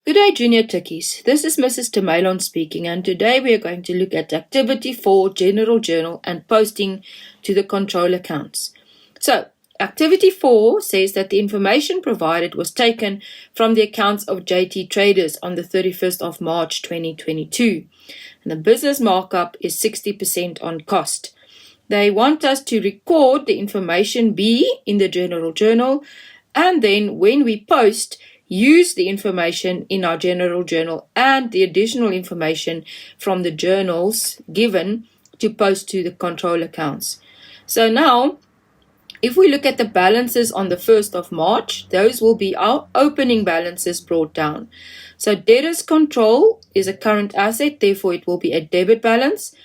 Good day, Junior Tickies. This is Mrs. Tamalon speaking, and today we are going to look at Activity 4, General Journal, and posting to the control accounts. So, Activity 4 says that the information provided was taken from the accounts of JT Traders on the 31st of March 2022, and the business markup is 60% on cost. They want us to record the information B in the General Journal, and then when we post, use the information in our General Journal and the additional information from the journals given to post to the control accounts. So now, if we look at the balances on the 1st of March, those will be our opening balances brought down. So debtors control is a current asset, therefore it will be a debit balance.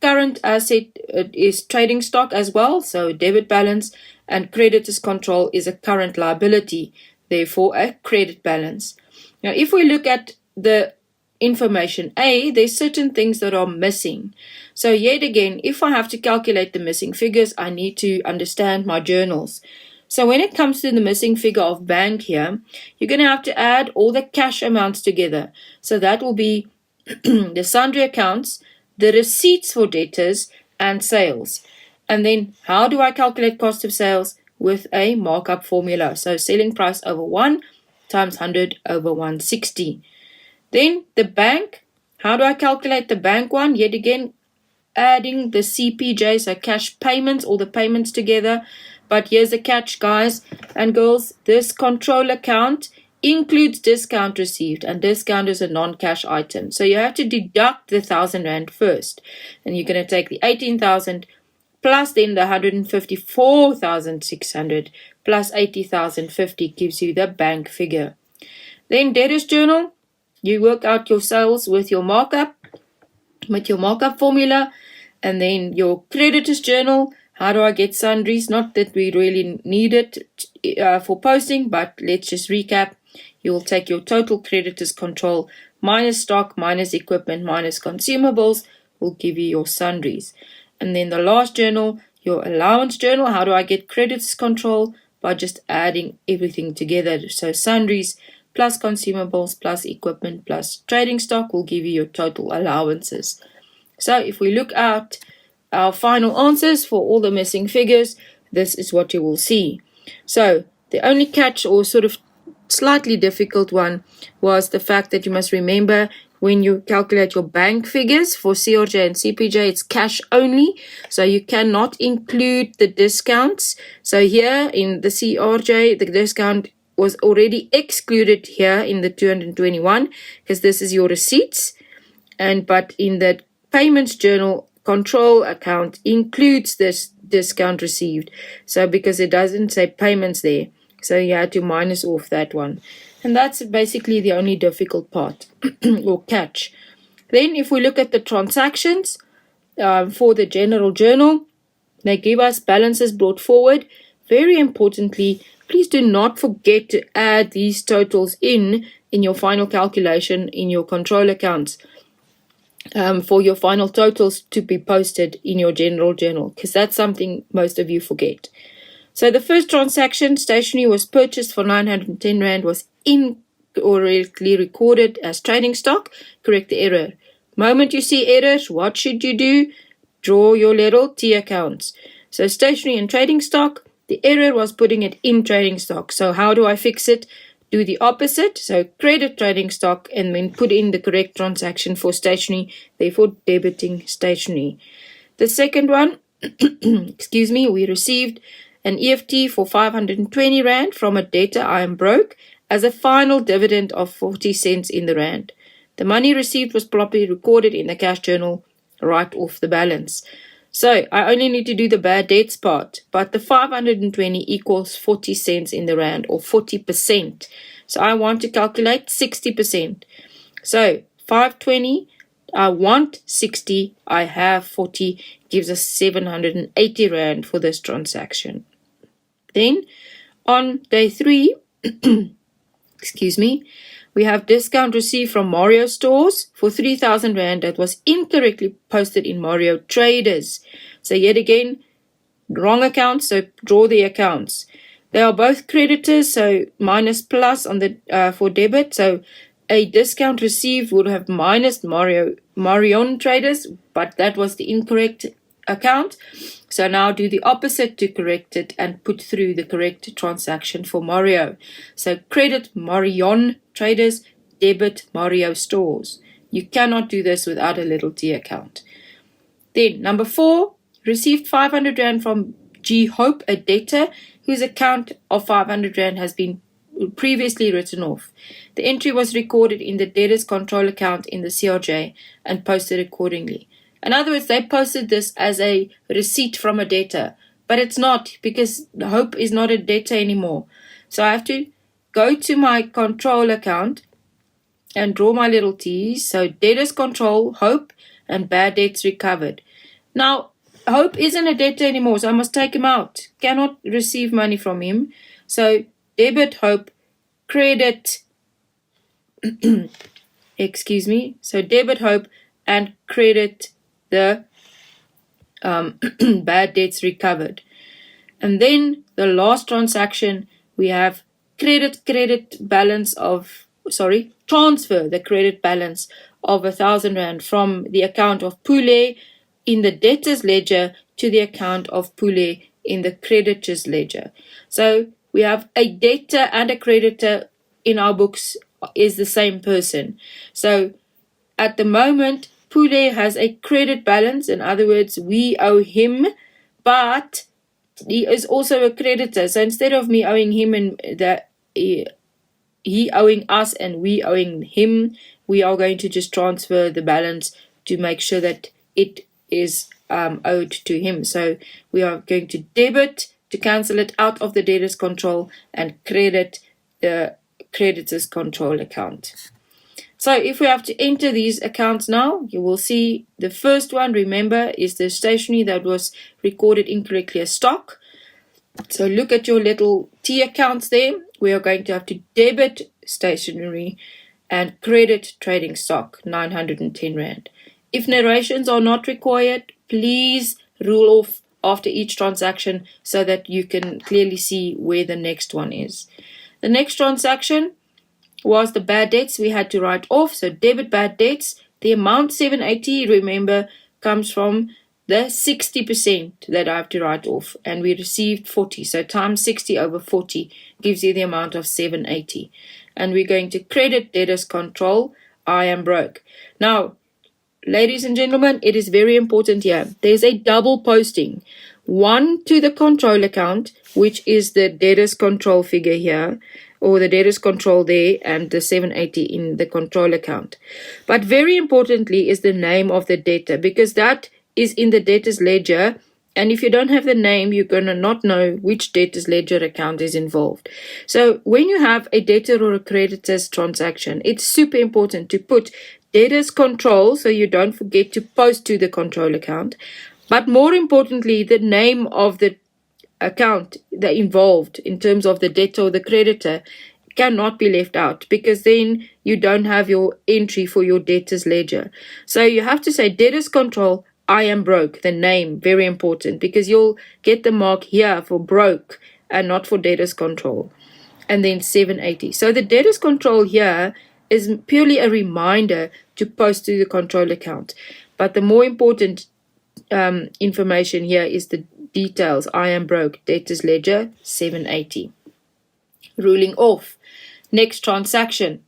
Current asset is trading stock as well, so debit balance, and creditors control is a current liability, therefore a credit balance. Now, if we look at the information A, there's certain things that are missing. So yet again, if I have to calculate the missing figures, I need to understand my journals. So when it comes to the missing figure of bank here, you're going to have to add all the cash amounts together. So that will be the sundry accounts, the receipts for debtors, and sales. And then how do I calculate cost of sales? With a markup formula. So selling price over 1 times 100 over 160. Then the bank. How do I calculate the bank one? Yet again, adding the CPJ, so cash payments, all the payments together. But here's the catch, guys and girls. This control account includes discount received, and discount is a non-cash item. So you have to deduct the 1,000 Rand first. And you're going to take the 18,000 plus then the 154,600 plus 80,050 gives you the bank figure. Then debtors journal, you work out your sales with your markup formula. And then your creditors journal, how do I get sundries? Not that we really need it for posting, but let's just recap. You will take your total creditors control minus stock, minus equipment, minus consumables will give you your sundries. And then the last journal, your allowance journal. How do I get creditors control? By just adding everything together. So sundries plus consumables plus equipment plus trading stock will give you your total allowances. So if we look at our final answers for all the missing figures, this is what you will see. So the only catch or sort of slightly difficult one was the fact that you must remember when you calculate your bank figures for CRJ and CPJ, it's cash only. So you cannot include the discounts. So here in the CRJ, the discount was already excluded here in the 221 because this is your receipts. But in the payments journal, control account includes this discount received. So because it doesn't say payments there. So you had to minus off that one. And that's basically the only difficult part or catch. Then if we look at the transactions for the general journal, they give us balances brought forward. Very importantly, please do not forget to add these totals in your final calculation in your control accounts for your final totals to be posted in your general journal, because that's something most of you forget. So the first transaction, stationery, was purchased for 910 Rand, was incorrectly recorded as trading stock. Correct the error. Moment you see errors, what should you do? Draw your little T accounts. So stationery and trading stock, the error was putting it in trading stock. So how do I fix it? Do the opposite. So credit trading stock and then put in the correct transaction for stationery, therefore debiting stationery. The second one, we received an EFT for 520 Rand from a debtor, I am broke, as a final dividend of 40 cents in the Rand. The money received was properly recorded in the cash journal right off the balance. So I only need to do the bad debts part, but the 520 equals 40 cents in the Rand, or 40%. So I want to calculate 60%. So 520, I want 60, I have 40, gives us 780 Rand for this transaction. Then on day 3, we have discount received from Mario stores for 3,000 Rand that was incorrectly posted in Mario Traders. So yet again, wrong accounts, so draw the accounts. They are both creditors, so minus plus on the for debit. So a discount received would have minus Marion Traders, but that was the incorrect account. So now do the opposite to correct it and put through the correct transaction for Mario. So credit Marion Traders, debit Mario Stores. You cannot do this without a little t account. Then number 4, received 500 Rand from G Hope, a debtor whose account of 500 Rand has been previously written off. The entry was recorded in the debtor's control account in the CRJ and posted accordingly. In other words, they posted this as a receipt from a debtor, but it's not, because Hope is not a debtor anymore. So I have to go to my control account and draw my little t's. So debtor's control, Hope, and bad debts recovered. Now, Hope isn't a debtor anymore, so I must take him out. Cannot receive money from him. So debit Hope, credit, excuse me, so debit Hope and credit the bad debts recovered. And then the last transaction, we have transfer the credit balance of 1,000 Rand from the account of Pule in the debtor's ledger to the account of Pule in the creditor's ledger. So we have a debtor and a creditor in our books is the same person. So at the moment, Pule has a credit balance. In other words, we owe him, but he is also a creditor. So instead of me owing him and he owing us and we owing him, we are going to just transfer the balance to make sure that it is owed to him. So we are going to debit to cancel it out of the debtor's control and credit the creditor's control account. So if we have to enter these accounts now, you will see the first one, remember, is the stationery that was recorded incorrectly as stock. So look at your little T accounts there. We are going to have to debit stationery and credit trading stock, 910 Rand. If narrations are not required, please rule off after each transaction so that you can clearly see where the next one is. The next transaction was the bad debts we had to write off. So debit bad debts, the amount 780, remember, comes from the 60% that I have to write off, and we received 40. So times 60 over 40 gives you the amount of 780. And we're going to credit debtors control, I am broke. Now, ladies and gentlemen, it is very important here. There's a double posting. One to the control account, which is the debtors control figure here, or the debtors control there, and the 780 in the control account. But very importantly is the name of the debtor, because that is in the debtor's ledger, and if you don't have the name, you're going to not know which debtor's ledger account is involved. So when you have a debtor or a creditor's transaction, it's super important to put debtor's control, so you don't forget to post to the control account, but more importantly, the name of the account that involved in terms of the debtor or the creditor cannot be left out, because then you don't have your entry for your debtor's ledger. So you have to say debtor's control, I am broke, the name, very important, because you'll get the mark here for broke and not for debtor's control. And then 780. So the debtor's control here is purely a reminder to post to the control account. But the more important information here is the details. I am broke, debtor's ledger, 780. Ruling off. Next transaction.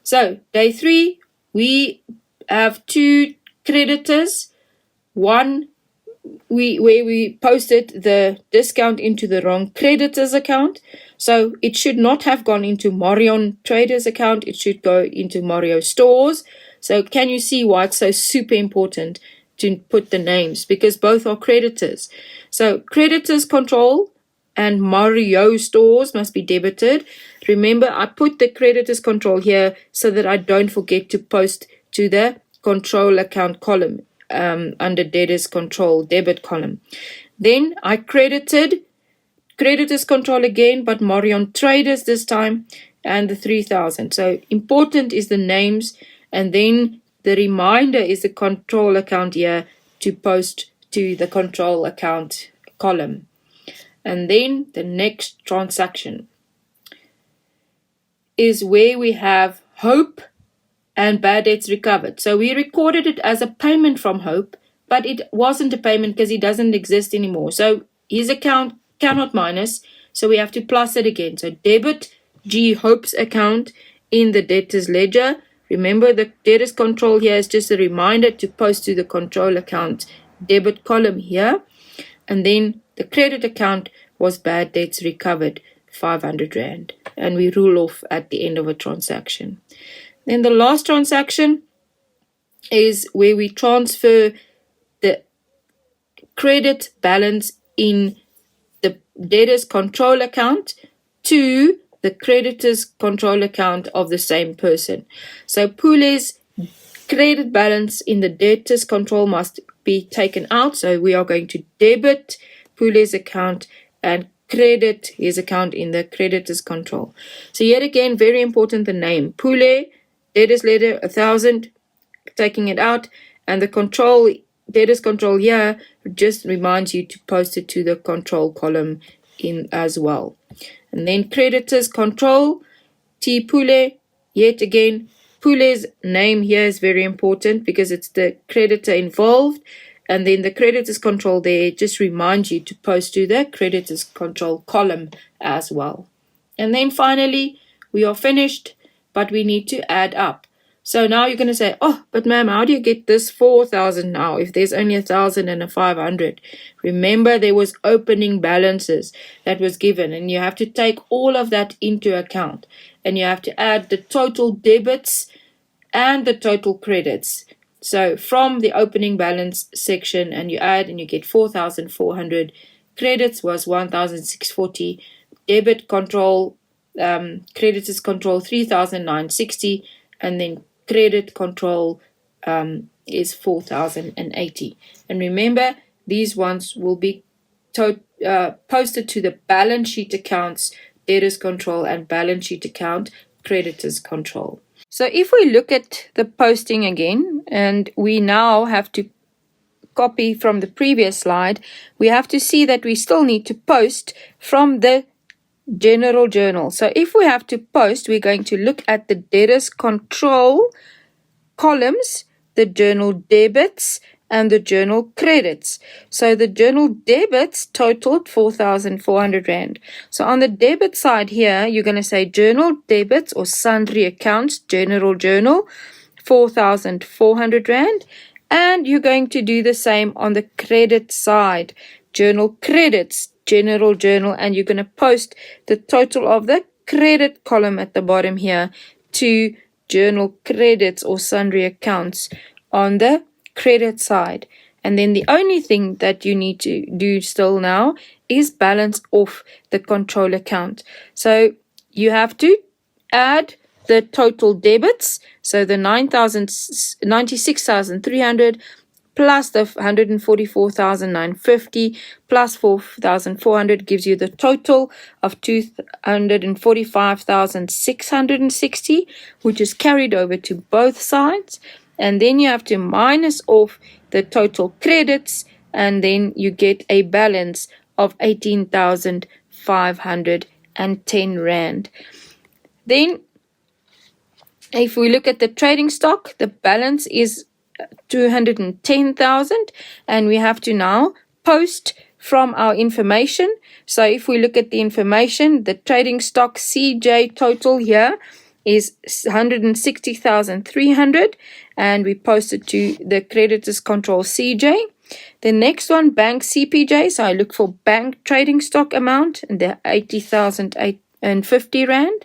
So day 3, we have 2 creditors. One where we posted the discount into the wrong creditor's account. So it should not have gone into Marion Traders account. It should go into Mario Stores. So can you see why it's so super important to put the names? Because both are creditors. So creditors control and Mario Stores must be debited. Remember, I put the creditors control here so that I don't forget to post to the control account column under debtors control debit column. Then I credited creditors control again, but Marion Traders this time, and the 3,000. So important is the names, and then the reminder is the control account here to post to the control account column. And then the next transaction is where we have Hope and bad debts recovered. So we recorded it as a payment from Hope, but it wasn't a payment because he doesn't exist anymore. So his account cannot minus, so we have to plus it again. So debit G Hope's account in the debtors ledger. Remember, the debtors control here is just a reminder to post to the control account debit column here. And then the credit account was bad debts recovered, 500 Rand. And we rule off at the end of a transaction. Then the last transaction is where we transfer the credit balance in the debtors control account to the creditors control account of the same person. So Pule's credit balance in the debtors control must be taken out. So we are going to debit Pule's account and credit his account in the creditors control. So yet again, very important, the name. Pule, debtors ledger, 1,000, taking it out, and the control, debtors control here, just reminds you to post it to the control column in as well. And then creditors control, T Pule, yet again, Pule's name here is very important because it's the creditor involved. And then the creditors control there just reminds you to post to the creditors control column as well. And then finally, we are finished, but we need to add up. So now you're going to say, oh, but ma'am, how do you get this 4,000 now if there's only 1,000 and a 500? Remember, there was opening balances that was given, and you have to take all of that into account. And you have to add the total debits and the total credits. So from the opening balance section, and you add and you get 4,400. Credits was 1,640. Debit control, creditors control 3,960. And then credit control is 4,080. And remember, these ones will be posted to the balance sheet accounts, debtors control, and balance sheet account, creditors control. So if we look at the posting again, and we now have to copy from the previous slide, we have to see that we still need to post from the general journal. So if we have to post, we're going to look at the debtors control columns, the journal debits, and the journal credits. So the journal debits totaled 4,400 Rand. So on the debit side here, you're going to say journal debits or sundry accounts, general journal, 4,400 Rand. And you're going to do the same on the credit side, journal credits, general journal, and you're going to post the total of the credit column at the bottom here to journal credits or sundry accounts on the credit side. And then the only thing that you need to do still now is balance off the control account. So you have to add the total debits, so the 96,300 plus the 144,950 plus 4,400 gives you the total of 245,660, which is carried over to both sides. And then you have to minus off the total credits, and then you get a balance of 18,510 Rand. Then if we look at the trading stock, the balance is 210,000, and we have to now post from our information. So if we look at the information, the trading stock CJ total here is 160,300, and we post it to the creditors control CJ. The next one, bank CPJ, so I look for bank trading stock amount, and they're 80,050 Rand.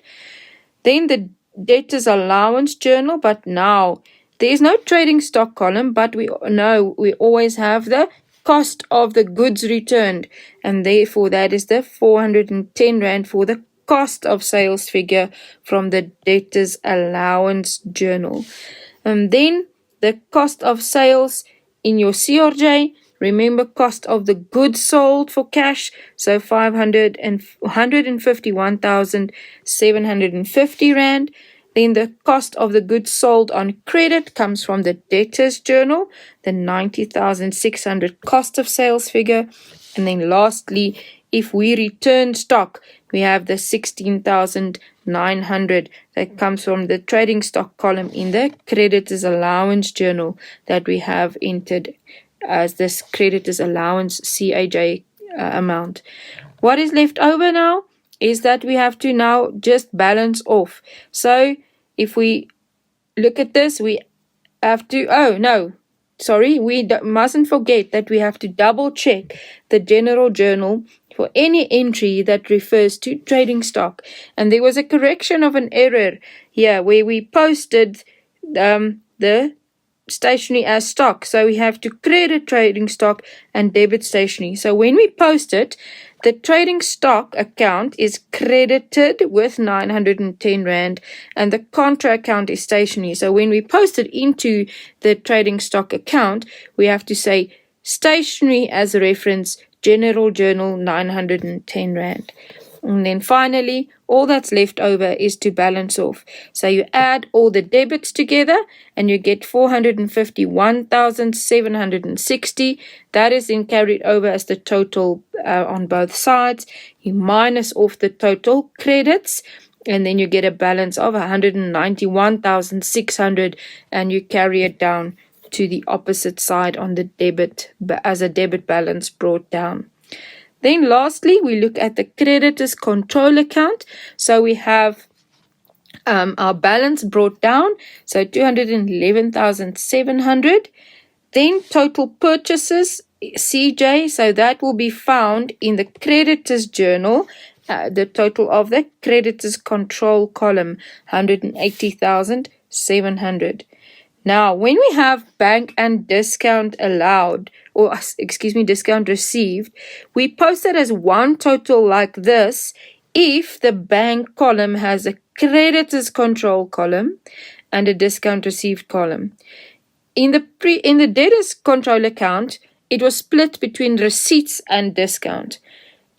Then the debtors allowance journal, but now there's no trading stock column, but we know we always have the cost of the goods returned, and therefore that is the 410 Rand for the cost of sales figure from the debtors allowance journal. And then the cost of sales in your CRJ, remember cost of the goods sold for cash, so 151,750 Rand. Then the cost of the goods sold on credit comes from the debtors journal, the 90,600 cost of sales figure. And then lastly, if we return stock, we have the 16,000 900. That comes from the trading stock column in the creditors allowance journal that we have entered as this creditors allowance CAJ amount. What is left over now is that we have to now just balance off. So if we look at this, we have to, we mustn't forget that we have to double check the general journal for any entry that refers to trading stock. And there was a correction of an error here where we posted the stationery as stock. So we have to credit trading stock and debit stationery. So when we post it, the trading stock account is credited with 910 Rand and the contra account is stationery. So when we post it into the trading stock account, we have to say stationery as a reference, general journal 910 Rand. And then finally, all that's left over is to balance off. So you add all the debits together and you get 451,760. That is then carried over as the total on both sides. You minus off the total credits and then you get a balance of 191,600 and you carry it down to the opposite side on the debit as a debit balance brought down. Then lastly, we look at the creditors control account. So we have our balance brought down, so 211,700. Then total purchases, CJ, so that will be found in the creditors journal, the total of the creditors control column, 180,700. Now, when we have bank and discount allowed, discount received, we post it as one total like this if the bank column has a creditors control column and a discount received column. In the debtors control account, it was split between receipts and discount.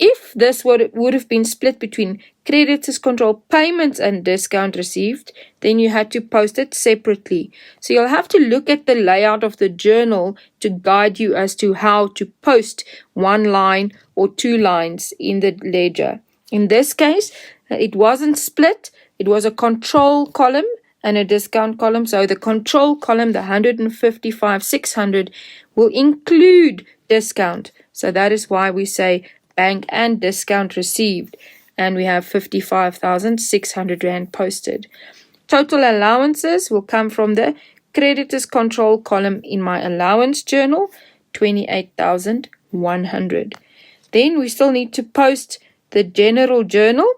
If this would have been split between creditors control payments and discount received, then you had to post it separately. So you'll have to look at the layout of the journal to guide you as to how to post one line or two lines in the ledger. In this case, it wasn't split. It was a control column and a discount column. So the control column, the 155,600, will include discount. So that is why we say bank and discount received, and we have 55,600 Rand posted. Total allowances will come from the creditors control column in my allowance journal, 28,100. Then we still need to post the general journal.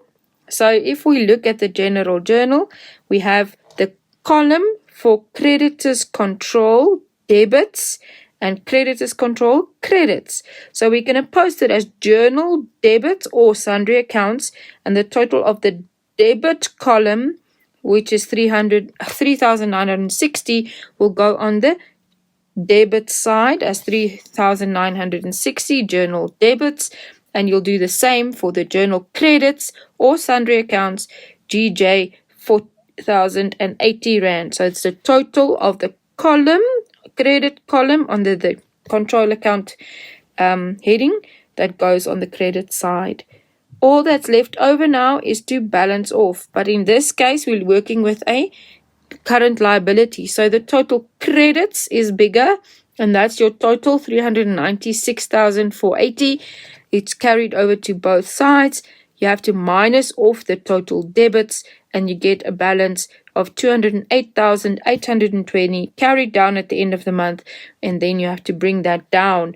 So if we look at the general journal, we have the column for creditors control debits and creditors control credits. So we're going to post it as journal debits or sundry accounts, and the total of the debit column, which is 3,960, will go on the debit side as 3,960 journal debits, and you'll do the same for the journal credits or sundry accounts, GJ 4,080 Rand. So it's the total of the credit column under the control account heading that goes on the credit side. All that's left over now is to balance off, but in this case we're working with a current liability, so the total credits is bigger, and that's your total 396,480. It's carried over to both sides. You have to minus off the total debits and you get a balance of 208,820 carried down at the end of the month, and then you have to bring that down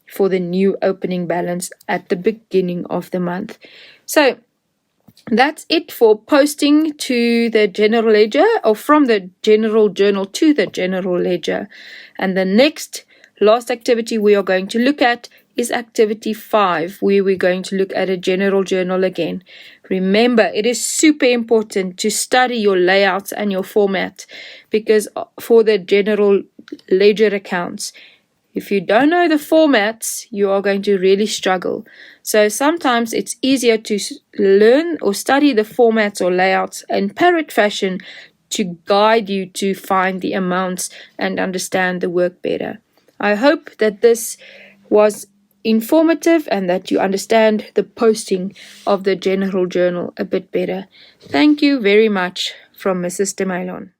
for the new opening balance at the beginning of the month. So that's it for posting to the general ledger, or from the general journal to the general ledger. And the next last activity we are going to look at is activity 5, where we're going to look at a general journal again. Remember, it is super important to study your layouts and your format, because for the general ledger accounts, if you don't know the formats, you are going to really struggle. So sometimes it's easier to learn or study the formats or layouts in parrot fashion to guide you to find the amounts and understand the work better. I hope that this was informative and that you understand the posting of the general journal a bit better. Thank you very much from Mrs. De Mailon.